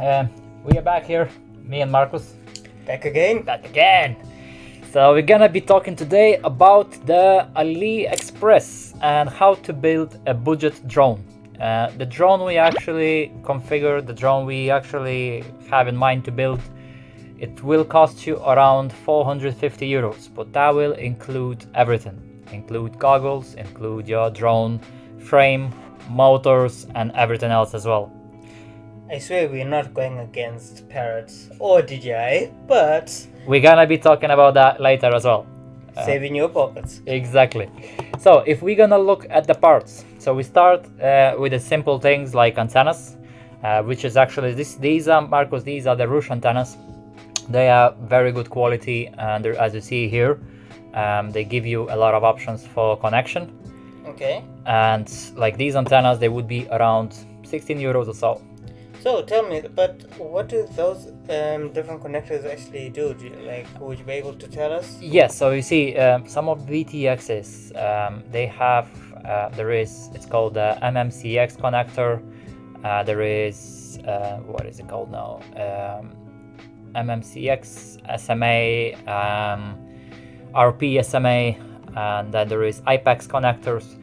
we are back here, me and Marcus. Back again. So we're gonna be talking today about the AliExpress and how to build a budget drone. The drone we actually configured, the drone we actually have in mind to build, it will cost you around 450 euros, but that will include everything. Include goggles, include your drone frame, motors, and everything else as well. I swear we're not going against parrots or DJI, but We're gonna be talking about that later as well. saving your pockets. Exactly. So if we're gonna look at the parts, so we start with the simple things like antennas, which is actually these are, Marcos, these are the Rush antennas. They are very good quality, and as you see here, they give you a lot of options for connection. Okay. And like these antennas, they would be around 16 euros or so. So tell me, but what do those different connectors actually do? Would you be able to tell us? Yes, so you see some of VTXs, they have, it's called the Mmcx connector, there is, what is it called now? Mmcx SMA, RP SMA, and then there is IPEX connectors.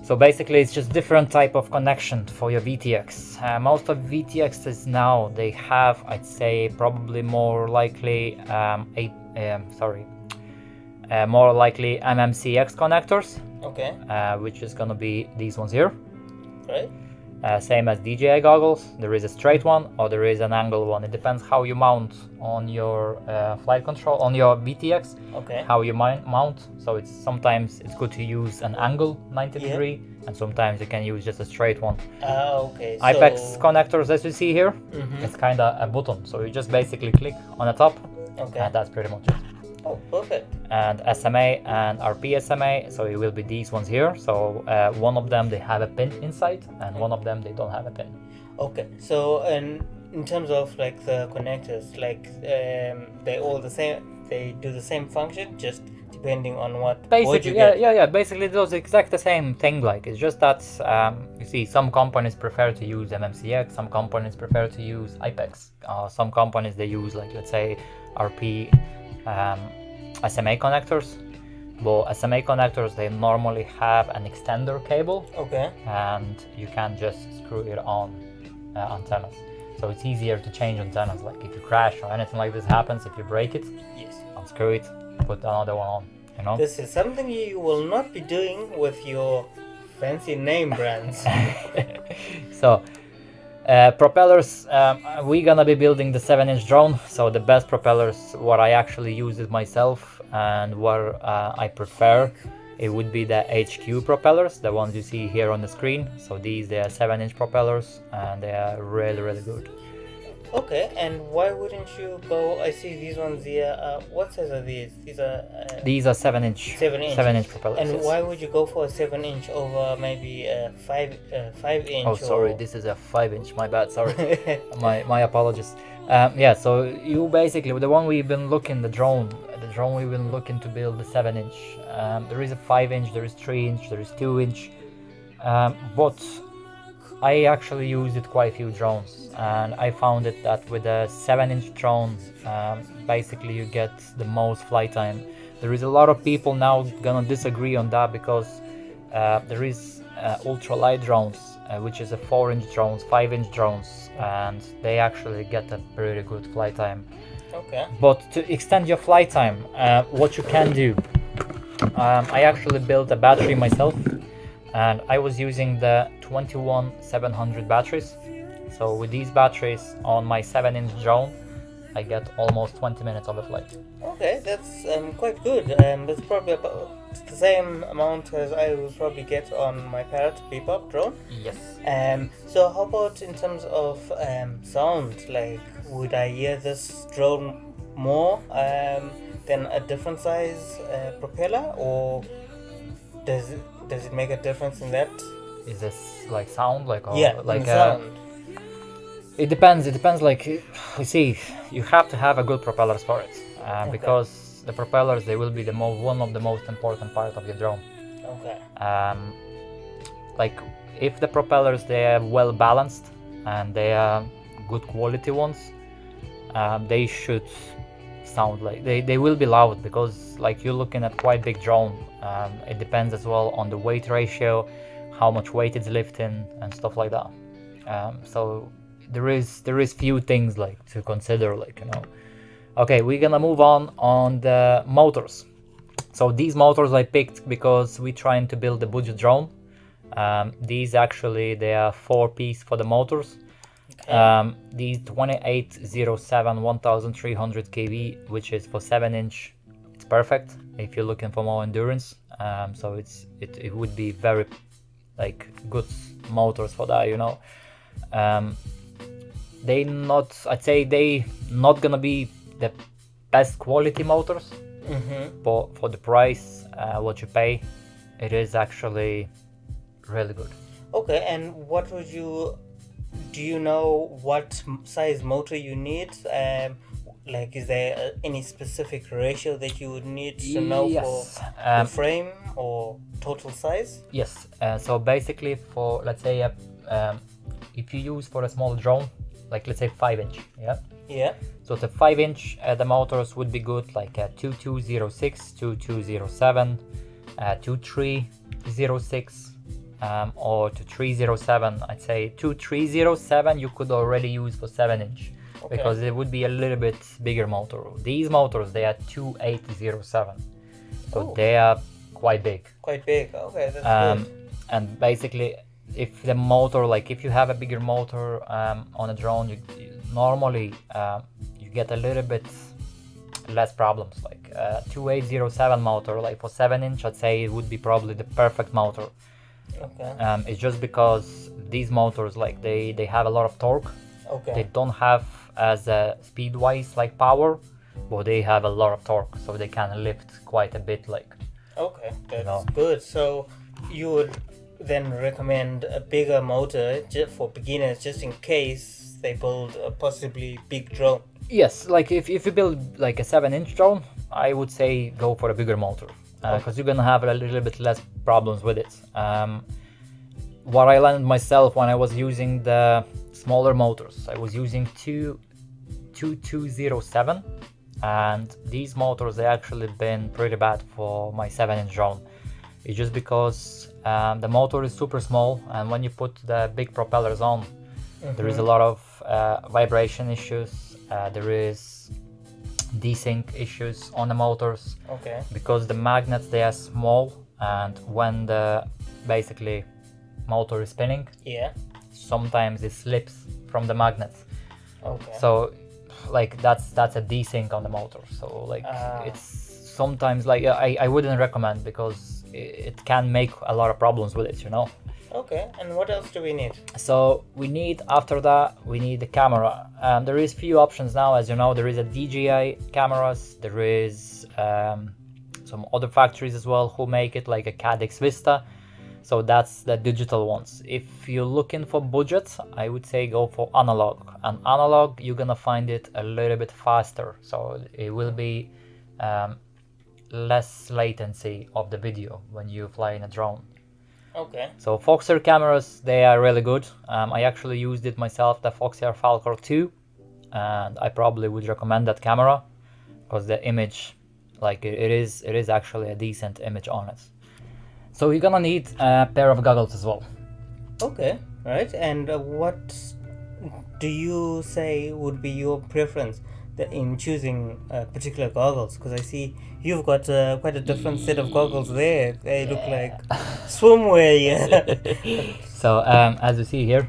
So basically it's just different type of connection for your VTX. Most of VTXs now, they have, I'd say, probably more likely more likely MMCX connectors. Okay. Which is gonna be these ones here. Right. Same as Dji Goggles, there is a straight one or there is an angle one. It depends how you mount on your flight control, on your VTX, Okay. how you mount. So sometimes it's good to use an angle 90 degree, and sometimes you can use just a straight one. Okay. IPEX connectors, as you see here, Mhm. it's kind of a button. So you just basically click on the top, Okay. and that's pretty much it. Oh, perfect. And SMA and RP SMA, so it will be these ones here. So one of them they have a pin inside, and one of them they don't have a pin. Okay. So in terms of like the connectors, they all the same. They do the same function, just depending on what board Basically, you get. yeah. Basically, it does exact the same thing. Like it's just that you see, some companies prefer to use MMCX, some companies prefer to use IPEX. Some companies they use, like, let's say, RP SMA connectors. But SMA connectors, they normally have an extender cable, Okay. and you can just screw it on antennas. So it's easier to change antennas. Like if you crash or anything like this happens, if you break it, Yes. unscrew it, put another one on. You know. This is something you will not be doing with your fancy name brands. So propellers, we're gonna be building the 7-inch drone. So the best propellers, what I actually use it myself and what I prefer, it would be the HQ propellers, the ones you see here on the screen. So they are 7-inch propellers, and they are really good. Okay, and why wouldn't you go? I see these ones here. What size are these? These are 7-inch 7-inch propellers. And yes. why would you go for a 7-inch over maybe a 5-inch? Oh, sorry, this is a 5-inch. My bad. Sorry. my apologies. Yeah, so you basically, the one we've been looking, the drone we've been looking to build the 7-inch. There is a 5-inch, there is 3-inch, there is 2-inch, but I actually used it quite a few drones, and I found it that with a 7-inch drone, basically you get the most flight time. There is a lot of people now gonna disagree on that, because there is ultralight drones, which is a 4-inch drones, 5-inch drones, and they actually get a pretty good flight time. Okay. But to extend your flight time, what you can do, I actually built a battery myself, and I was using the 21700 batteries. So with these batteries on my 7-inch drone, I get almost 20 minutes of a flight. Okay, that's quite good. That's probably about the same amount as I will probably get on my Parrot Bebop drone. Yes. So how about in terms of sound? Like, would I hear this drone more than a different size propeller, or does it make a difference in that? Is this like sound, like, or Yeah, like sound. It depends. Like, you see, you have to have a good propellers for it, because the propellers, they will be one of the most important part of your drone. Okay. Like if the propellers, they are well balanced and they are good quality ones, they should sound like they will be loud, because like you're looking at quite big drone. It depends as well on the weight ratio, how much weight it's lifting and stuff like that. So there is few things like to consider, like, you know. Okay, we're gonna move on the motors. So these motors I picked because we're trying to build a budget drone. These actually, they are 4-piece for the motors. Okay. These 2807 1300 kV, which is for 7-inch, it's perfect if you're looking for more endurance. So it would be very like good motors for that, you know. I'd say they not gonna be the best quality motors, but for the price, what you pay, it is actually really good. Okay, and what would do you know what size motor you need? Like, is there any specific ratio that you would need to know for the frame or total size? Yes, so basically for, let's say, if you use for a small drone, like let's say 5-inch, yeah. So the 5-inch, the motors would be good, like a 2206, 2207, 2306, or 2307. I'd say 2307 you could already use for 7-inch, because it would be a little bit bigger motor. These motors, they are 2807, so they are quite big. Quite big. Okay, that's good. And basically, if the motor, like if you have a bigger motor on a drone, you normally you get a little bit less problems. Like 2807 motor, like for 7-inch, I'd say it would be probably the perfect motor. Okay. It's just because these motors, like they have a lot of torque. Okay. They don't have as speed wise like power, but they have a lot of torque, so they can lift quite a bit, like. Okay, that's good. So you would then recommend a bigger motor for beginners, just in case they build a possibly big drone? Yes, like if you build like a 7-inch drone, I would say go for a bigger motor, because you're gonna have a little bit less problems with it. What I learned myself when I was using the smaller motors, I was using 2207, and these motors, they actually been pretty bad for my 7-inch drone. It's just because the motor is super small, and when you put the big propellers on, there is a lot of vibration issues. There is desync issues on the motors, because the magnets, they are small, and when the basically motor is spinning, sometimes it slips from the magnets. So like that's a desync on the motor. So like it's sometimes like I wouldn't recommend, because it can make a lot of problems with it, you know. Okay, and what else do we need? So we need, after that, we need the camera. There is few options now, as you know. There is a DJI cameras. There is some other factories as well who make it, like a CADX Vista. So that's the digital ones. If you're looking for budget, I would say go for analog. And analog, you're gonna find it a little bit faster. So it will be less latency of the video when you fly in a drone. Okay. So Foxer cameras, they are really good. I actually used it myself, the Foxer Falcor 2, and I probably would recommend that camera, because the image, like it is actually a decent image on it. So you're gonna need a pair of goggles as well. Okay, right. And what do you say would be your preference in choosing particular goggles? Because I see you've got quite a different set of goggles there. They look like swimwear. So as you see here,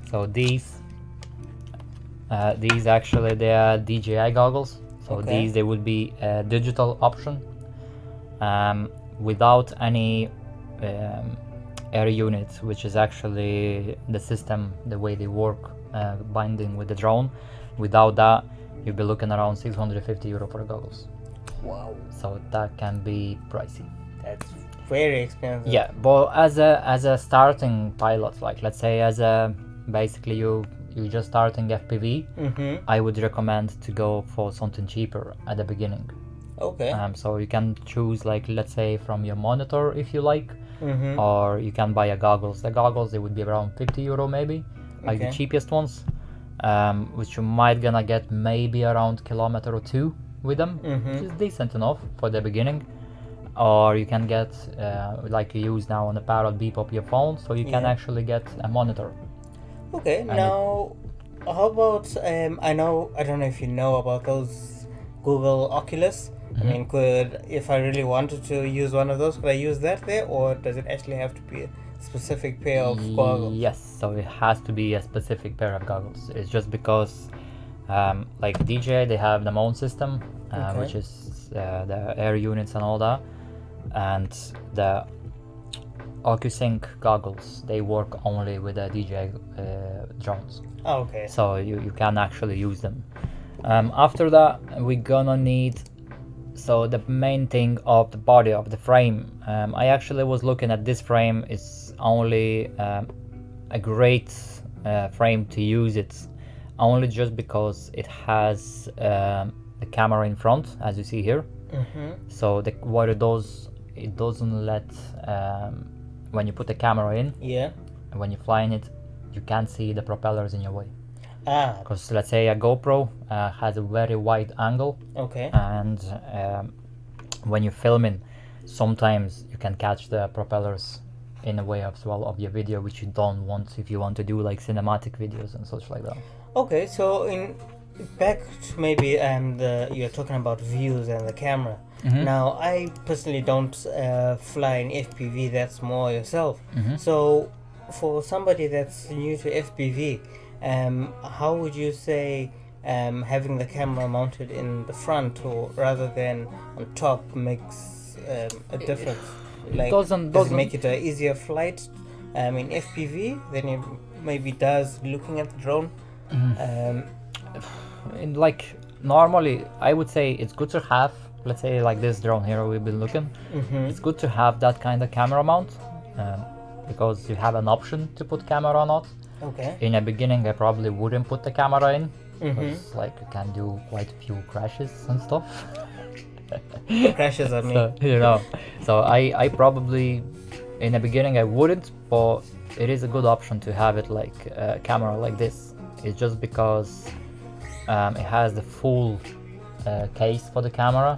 so these actually, they are DJI goggles. So these, they would be a digital option, without any air unit, which is actually the system, the way they work, binding with the drone. Without that, you'll be looking around 650 euro for the goggles. Wow. So that can be pricey. That's very expensive. Yeah, but as a starting pilot, like let's say basically you're just starting FPV, I would recommend to go for something cheaper at the beginning. Okay. So you can choose, like let's say from your monitor if you like, or you can buy a goggles. The goggles, they would be around 50 euro maybe, like the cheapest ones. which you might gonna get maybe around kilometer or two with them, which is decent enough for the beginning. Or you can get like you use now on the Parrot Beep of your phone, so you can actually get a monitor. Okay, now how about I don't know if you know about those Google Oculus. I mean, if I really wanted to use one of those, could I use that there, or does it actually have to be a specific pair of goggles? Yes, so it has to be a specific pair of goggles. It's just because like DJI, they have their own system, which is the air units and all that, and the OcuSync goggles, they work only with the DJI drones. Oh, okay. So you can actually use them. After that, we're gonna need, so the main thing of the body of the frame. I actually was looking at this frame. It's only a great frame to use it only just because it has the camera in front, as you see here. So what it does, it doesn't let when you put the camera in, and when you fly in it, you can't see the propellers in your way. Because let's say a GoPro has a very wide angle, and when you're filming, sometimes you can catch the propellers in a way as well of your video, which you don't want if you want to do like cinematic videos and such like that. Okay, so back to maybe you're talking about views and the camera. Now, I personally don't fly in FPV. That's more yourself. So for somebody that's new to FPV, how would you say having the camera mounted in the front or rather than on top makes a difference? Like, does it make it an easier flight in FPV than it maybe does looking at the drone? Like normally, I would say it's good to have, let's say like this drone here we've been looking. It's good to have that kind of camera mount because you have an option to put camera or not. In the beginning, I probably wouldn't put the camera in because like you can do quite a few crashes and stuff. Crashes, I mean. So, you know, so I probably in the beginning I wouldn't, but it is a good option to have it like a camera like this. It's just because it has the full case for the camera,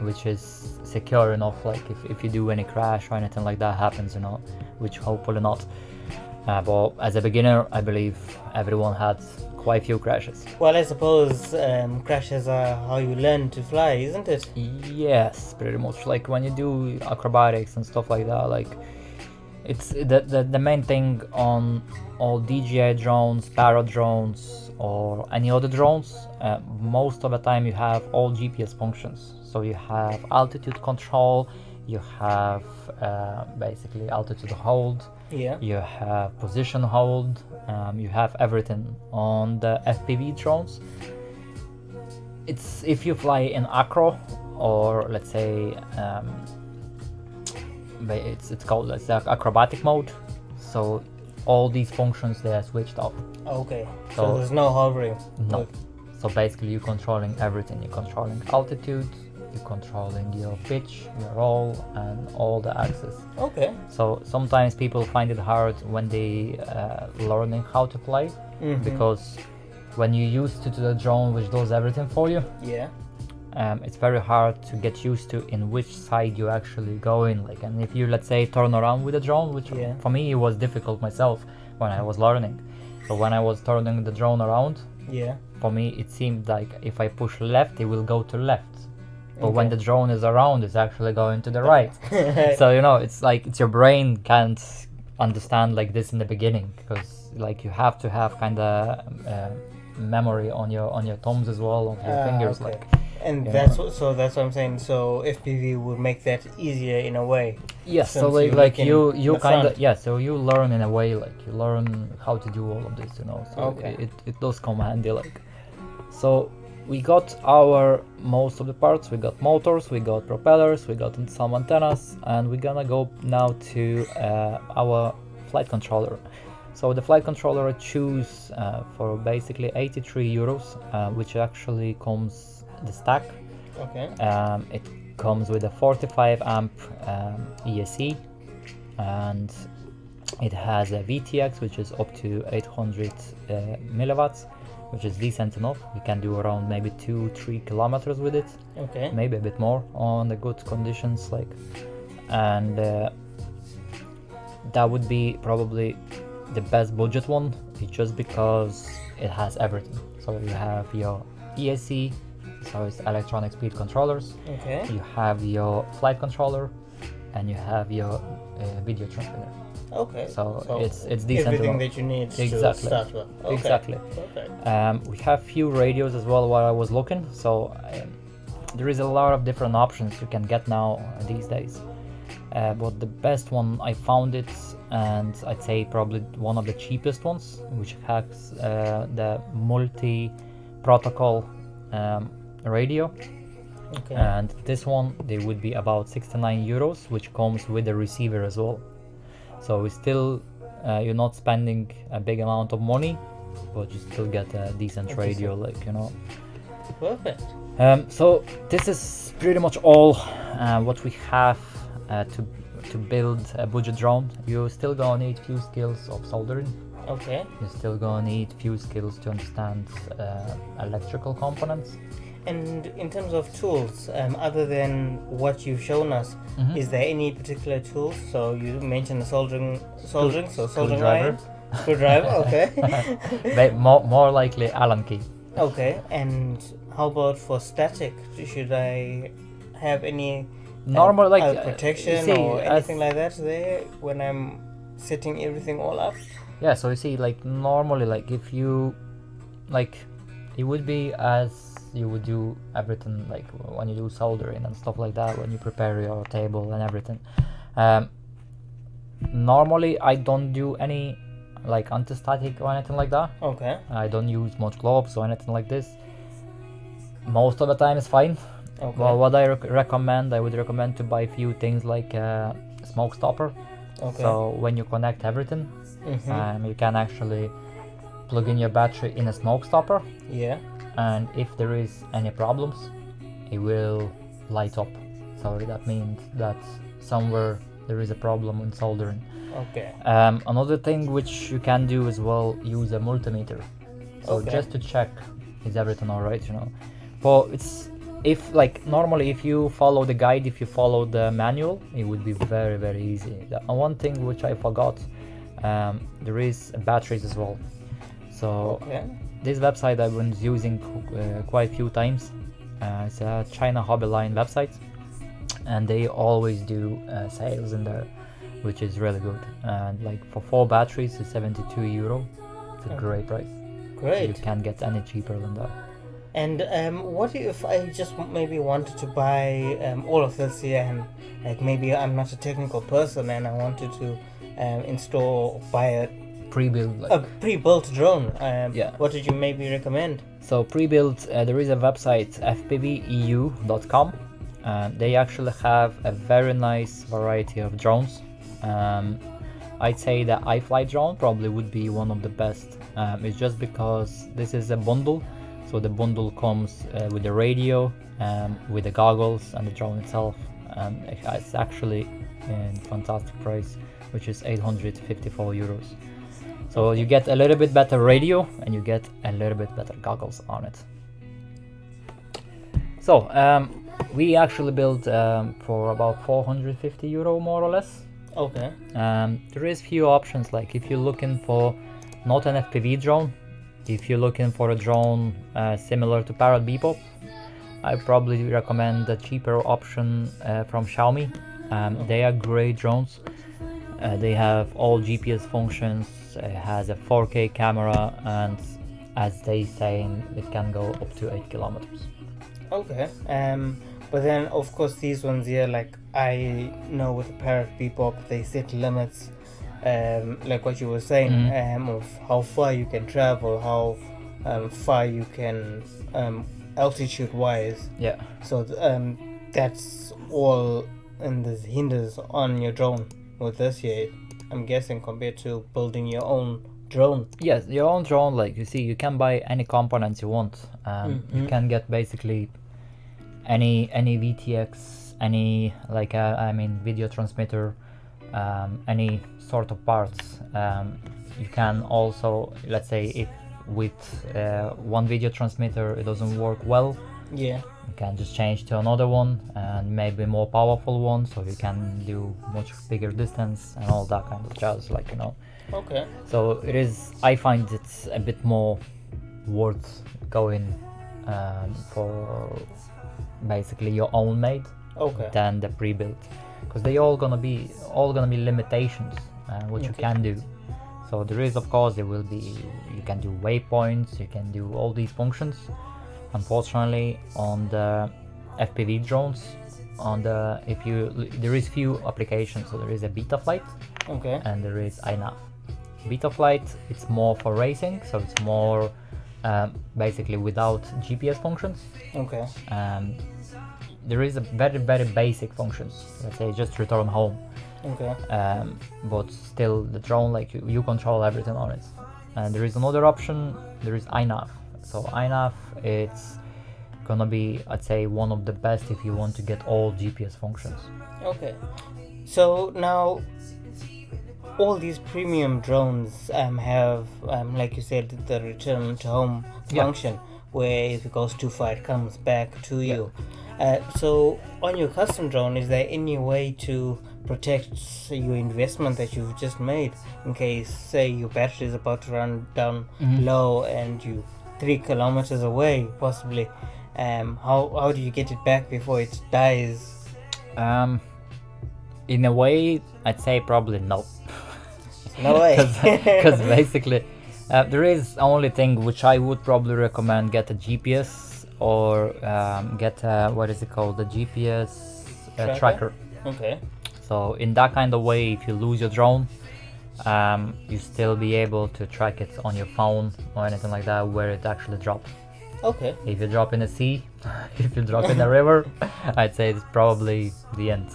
which is secure enough. Like if you do any crash or anything like that happens, you know, which hopefully not. But as a beginner, I believe everyone had quite a few crashes. Well, I suppose crashes are how you learn to fly, isn't it? Yes, pretty much. Like when you do acrobatics and stuff like that, like it's the main thing on all DJI drones, Parrot drones, or any other drones. Most of the time you have all GPS functions. So you have altitude control, you have basically altitude hold, you have position hold, you have everything on the FPV drones. It's if you fly in acro, or let's say it's called acrobatic mode, so all these functions they are switched off. So there's no hovering. No. So basically you're controlling everything. You're controlling altitude, you're controlling your pitch, your roll, and all the axes. So sometimes people find it hard when they learning how to fly, because when you're used to the drone which does everything for you, it's very hard to get used to in which side you actually go in. Like, and if you, let's say, turn around with the drone, which for me it was difficult myself when I was learning. So when I was turning the drone around, for me it seemed like if I push left, it will go to left. But when the drone is around, it's actually going to the right. So you know, it's like your brain can't understand like this in the beginning, because like you have to have kind of memory on your thumbs as well, on your fingers, like. And that's what I'm saying. So FPV would make that easier in a way. Yes. So like you kind of so you learn in a way, like you learn how to do all of this, you know. So it does come handy, like. So we got our most of the parts. We got motors, we got propellers, we got some antennas, and we're gonna go now to our flight controller. So the flight controller I choose for basically €83, which actually comes the stack. It comes with a 45 amp ESC, and it has a VTX which is up to 800 milliwatts, which is decent enough. You can do around maybe 2-3 kilometers with it, Okay. maybe a bit more on the good conditions, like, and that would be probably the best budget one, just because it has everything. So you have your ESC, so it's electronic speed controllers, Okay. you have your flight controller, and you have your video transmitter. Okay. So it's decent everything enough. that you need Exactly. to start with. Okay. Exactly. Perfect. We have few radios as well while I was looking, so there is a lot of different options you can get now these days. But the best one I found it, and I'd say probably one of the cheapest ones, which has the multi-protocol radio. Okay. And this one, they would be about 69 euros, which comes with the receiver as well. So it's still, you're not spending a big amount of money, but you still get a decent radio, like, you know. Perfect. So this is pretty much all what we have to build a budget drone. You're still gonna need few skills of soldering. Okay. You're still gonna need few skills to understand electrical components. And in terms of tools, other than what you've shown us, Mhm. is there any particular tools? So you mentioned the soldering, so soldering Screwdriver. iron, screwdriver. Okay. But more likely Allen key. Okay. And how about for static? Should I have any Normal, like protection see, or as- anything like that there when I'm setting everything all up? Yeah, so you see, like normally, like if you, like, it would be as you would do everything, like when you do soldering and stuff like that, when you prepare your table and everything. Normally, I don't do any like anti-static or anything like that. Okay. I don't use much gloves or anything like this. Most of the time it's fine. Okay. Well, what I recommend, I would recommend to buy few things like a smoke stopper. Okay. So when you connect everything, Mhm. you can actually plug in your battery in a smoke stopper, Yeah. and if there is any problems, it will light up. So that means that somewhere there is a problem in soldering. Okay. Another thing which you can do as well, use a multimeter. So Okay. just to check is everything all right, you know. But it's, if like normally if you follow the guide, if you follow the manual, it would be very, very easy. One thing which I forgot, there is batteries as well. So Okay. this website I've been using quite a few times. It's a China hobby line website, and they always do sales in there, which is really good. And like for 4 batteries, it's 72 euro. It's a Okay. great price. You Great. can't get any cheaper than that. And what if I just maybe wanted to buy all of this here, and like maybe I'm not a technical person and I wanted to buy Pre-built, a like, pre-built drone. Yeah. What did you maybe recommend? so pre-built, there is a website fpveu.com, and they actually have a very nice variety of drones. I'd say the iFly drone probably would be one of the best. It's just because this is a bundle, so the bundle comes with the radio, with the goggles and the drone itself. It's actually in fantastic price, which is 854 euros. So you get a little bit better radio and you get a little bit better goggles on it. So we actually built for about 450 euro more or less. Okay. There is few options, like if you're looking for not an FPV drone, if you're looking for a drone similar to Parrot Bebop, I probably recommend the cheaper option from Xiaomi. They are great drones. They have all GPS functions, it has a 4K camera, and as they say, it can go up to 8 kilometers. Okay. But then of course these ones here, like I know with the Parrot Bebop, they set limits, like what you were saying, of how far you can travel, how far you can altitude wise. Yeah. So that's all in the hinders on your drone with this here, I'm guessing, compared to building your own drone. Yes, your own drone, like you see, you can buy any components you want. You can get basically any VTX, any like video transmitter, any sort of parts. You can also, let's say, if with one video transmitter it doesn't work well, Yeah. you can just change to another one and maybe more powerful one, so you can do much bigger distance and all that kind of jazz, like, you know. Okay. So it is, I find it's a bit more worth going for basically your own made Okay. than the pre-built, because they all gonna be limitations what you can do. So there is, of course, there will be, you can do waypoints, you can do all these functions. Unfortunately, on the FPV drones, there is few applications. So there is a Betaflight, Okay. and there is iNav. Betaflight, it's more for racing, so it's more basically without GPS functions. Okay. There is a very basic functions. Let's say just return home. Okay. But still, the drone, like you control everything on it. And there is another option. There is iNav. So iNav, it's gonna be, I'd say, one of the best if you want to get all GPS functions. Okay. So now, all these premium drones have, like you said, the return to home function, where if it goes too far, it comes back to you. So on your custom drone, is there any way to protect your investment that you've just made in case, say, your battery is about to run down low and you 3 kilometers away, possibly? How do you get it back before it dies? In a way, I'd say probably no. No way. Because basically, there is only thing which I would probably recommend: get a GPS or get what is it called, the GPS tracker. Okay. So in that kind of way, if you lose your drone, you still be able to track it on your phone or anything like that where it actually dropped. Okay. If you drop in the sea, if you drop in the river, I'd say it's probably the end.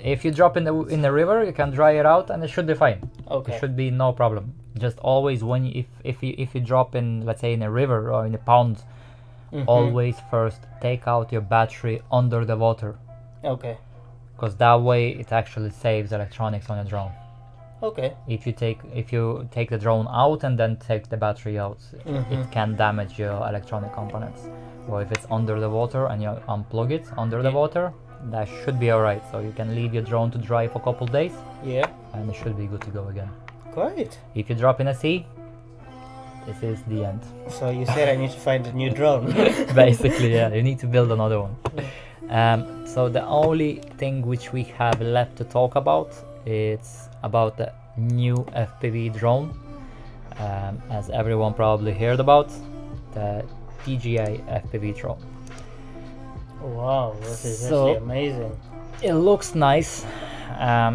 If you drop in the river, you can dry it out and it should be fine. Okay. It should be no problem. Just always if you drop in, let's say, in a river or in a pond, always first take out your battery under the water. Okay. Because that way it actually saves electronics on your drone. Okay. If you take the drone out and then take the battery out, it can damage your electronic components. Or if it's under the water and you unplug it under the water, that should be alright. So you can leave your drone to dry for a couple days. Yeah. And it should be good to go again. Great. If you drop in a sea, this is the end. So you said I need to find a new drone. Basically, yeah, you need to build another one. So the only thing which we have left to talk about is about the new FPV drone, as everyone probably heard about, the Dji FPV drone. Wow, this is So- actually amazing. It looks nice.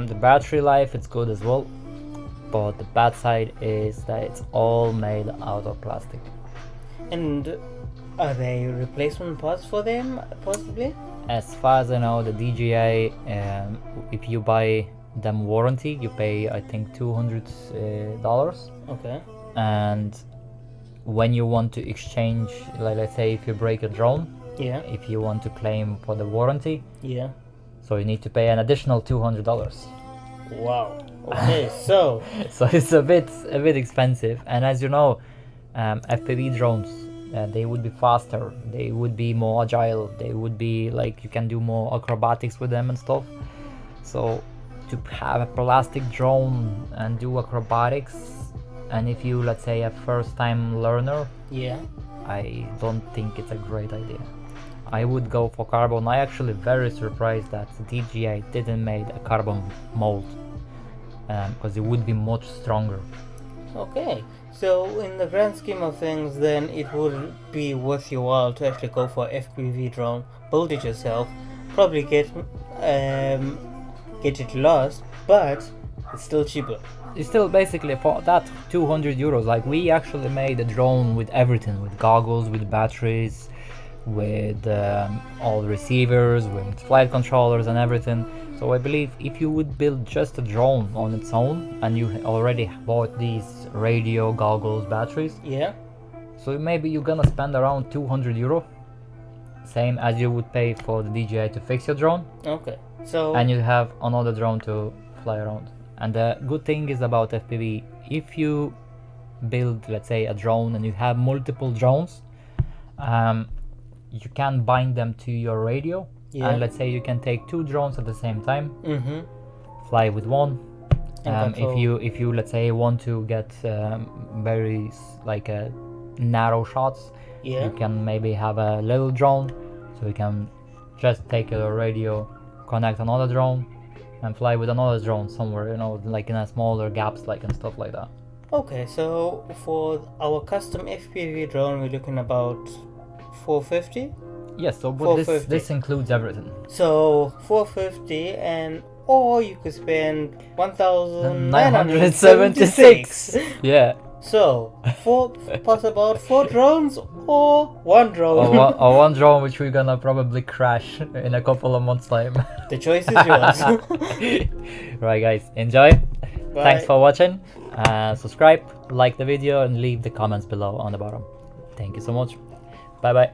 The battery life is good as well, but the bad side is that it's all made out of plastic. And are they replacement parts for them, possibly? As far as I know, the DJI, if you buy them warranty, you pay I think $200, Okay. and when you want to exchange, like let's say if you break a drone, Yeah. if you want to claim for the warranty, Yeah. so you need to pay an additional $200. Wow. Okay, so So it's a bit expensive, and as you know, FPV drones, they would be faster, they would be more agile, they would be like, you can do more acrobatics with them and stuff. So to have a plastic drone and do acrobatics, and if you, let's say, a first time learner, yeah. I don't think it's a great idea. I would go for carbon. I actually very surprised that DJI didn't make a carbon mold, because it would be much stronger. Okay. So in the grand scheme of things, then it would be worth your while to actually go for FPV drone, build it yourself, probably get it lost, but it's still cheaper. It's still basically for that €200. Like, we actually made a drone with everything, with goggles, with batteries, with all receivers, with flight controllers and everything. So I believe if you would build just a drone on its own and you already bought these radio, goggles, batteries, Yeah. so maybe you're gonna spend around €200, same as you would pay for the DJI to fix your drone, Okay. So and you have another drone to fly around. And the good thing is about FPV, if you build, let's say, a drone and you have multiple drones, you can bind them to your radio. Yeah. And let's say you can take 2 drones at the same time, Mm-hmm. fly with one. And If you let's say want to get very like narrow shots, Yeah. you can maybe have a little drone, so you can just take your radio, connect another drone, and fly with another drone somewhere, you know, like in a smaller gaps, like and stuff like that. Okay, so for our custom FPV drone, we're looking about 450. Yes, so but this 450. includes everything. So 450, and or you could spend 1,976. Yeah. So plus about 4 drones or 1 drone. Or one drone which we're gonna probably crash in a couple of months time. The choice is yours. Right, guys, enjoy. Bye. Thanks for watching. Subscribe, like the video, and leave the comments below on the bottom. Thank you so much. Bye bye.